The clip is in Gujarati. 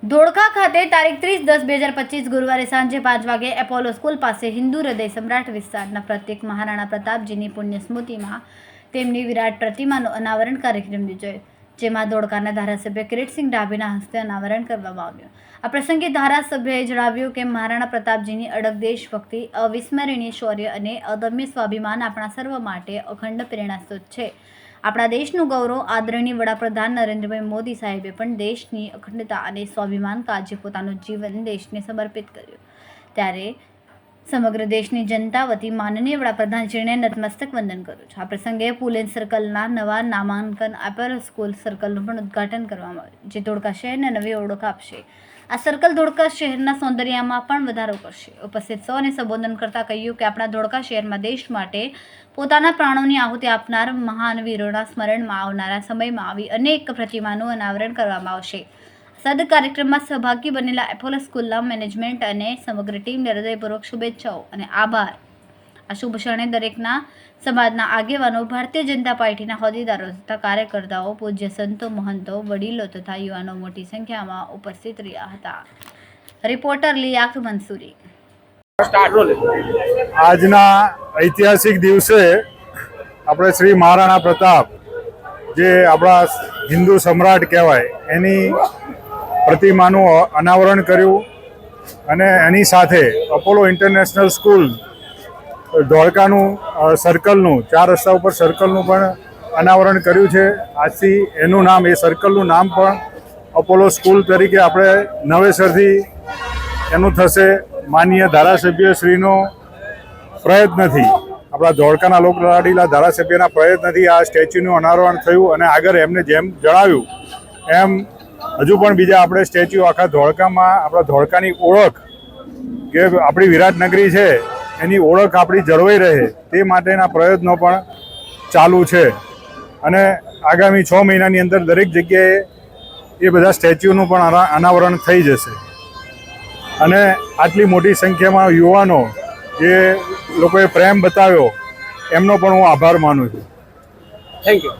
ધોળકા ખાતે તારીખ 30/10/2025 ગુરુવારે સાંજે 5 વાગે એપોલો સ્કૂલ પાસે હિન્દુ હૃદય સમ્રાટ વિસ્તારના પ્રત્યેક મહારાણા પ્રતાપજીની પુણ્ય સ્મૃતિમાં તેમની વિરાટ પ્રતિમાનું અનાવરણ કાર્યક્રમ યોજાયો, જેમાં ધોળકાના ધારાસભ્ય કિરીટસિંહ ડાભીના હસ્તે અનાવરણ કરવામાં આવ્યું। આ પ્રસંગે ધારાસભ્યએ જણાવ્યું કે મહારાણા પ્રતાપજીની અડગ દેશભક્તિ, અવિસ્મરણીય શૌર્ય અને અદમ્ય સ્વાભિમાન આપણા સર્વ માટે અખંડ પ્રેરણાસ્ત્રોત છે। આપણા દેશનું ગૌરવ આદરણીય વડાપ્રધાન નરેન્દ્રભાઈ મોદી સાહેબે પણ દેશની અખંડતા અને સ્વાભિમાન કાજે પોતાનું જીવન દેશને સમર્પિત કર્યું, ત્યારે સમગ્ર દેશની જનતા વતી માનનીય વડાપ્રધાનશ્રીને નતમસ્તક વંદન કરું છું। આ પ્રસંગે પુલેન સર્કલના નવા નામાંકન એપોલો સ્કૂલ સર્કલનું પણ ઉદ્ઘાટન કરવામાં આવ્યું, જે ધોળકા શહેરને નવી ઓળખ આપશે। આ સર્કલ ધોળકા શહેરના સૌંદર્યમાં પણ વધારો કરશે। ઉપસ્થિત સૌને સંબોધન કરતા કહ્યું કે આપણા ધોળકા શહેરમાં દેશ માટે પોતાના પ્રાણોની આહુતિ આપનાર મહાન વીરોના સ્મરણમાં આવનારા સમયમાં આવી અનેક પ્રતિમાનું અનાવરણ કરવામાં આવશે। સદ કાર્યક્રમમાં સહભાગી બનેલા એપોલો સ્કૂલના મેનેજમેન્ટ અને સમગ્ર ટીમને હૃદયપૂર્વક શુભેચ્છાઓ અને આભાર। આ શુભ ક્ષણે દરેકના સમાજના આગેવાનો, ભારતીય જનતા પાર્ટીના હોદ્દેદારો તથા કાર્યકર્તાઓ, પૂજ્ય સંતો, મહંતો, વડીલો તથા યુવાનો મોટી સંખ્યામાં ઉપસ્થિત રહ્યા હતા। રિપોર્ટર લિયાક મંસૂરી। આજના ઐતિહાસિક દિવસે આપણે શ્રી મહારાણા પ્રતાપ, જે આપણા હિન્દુ સમ્રાટ કહેવાય, એની પ્રતિમાનું અનાવરણ કર્યું અને એની સાથે અપોલો ઇન્ટરનેશનલ સ્કૂલ ધોળકાનું સર્કલનું 4 રસ્તા ઉપર સર્કલનું પણ અનાવરણ કર્યું છે। આજથી એનું નામ, એ સર્કલનું નામ પણ અપોલો સ્કૂલ તરીકે આપણે નવેસરથી એનું થશે। માનનીય ધારાસભ્યશ્રીનો પ્રયત્નથી, આપણા ધોળકાના લોકલાડીલા ધારાસભ્યના પ્રયત્નથી આ સ્ટેચ્યુનું અનાવરણ થયું અને આગળ એમને જેમ જણાવ્યું એમ હજુ પણ બીજા આપણે સ્ટેચ્યુ આખા ધોળકામાં, આપણા ધોળકાની ઓળખ, કે આપણી વિરાટ નગરી છે એની ઓળખ આપણી જળવાઈ રહે તે માટેના પ્રયત્નો પણ ચાલુ છે અને આગામી 6 મહિનાની અંદર દરેક જગ્યાએ એ બધા સ્ટેચ્યુનું પણ અનાવરણ થઈ જશે। અને આટલી મોટી સંખ્યામાં યુવાનો જે લોકોએ પ્રેમ બતાવ્યો એમનો પણ હું આભાર માનું છું। Thank you.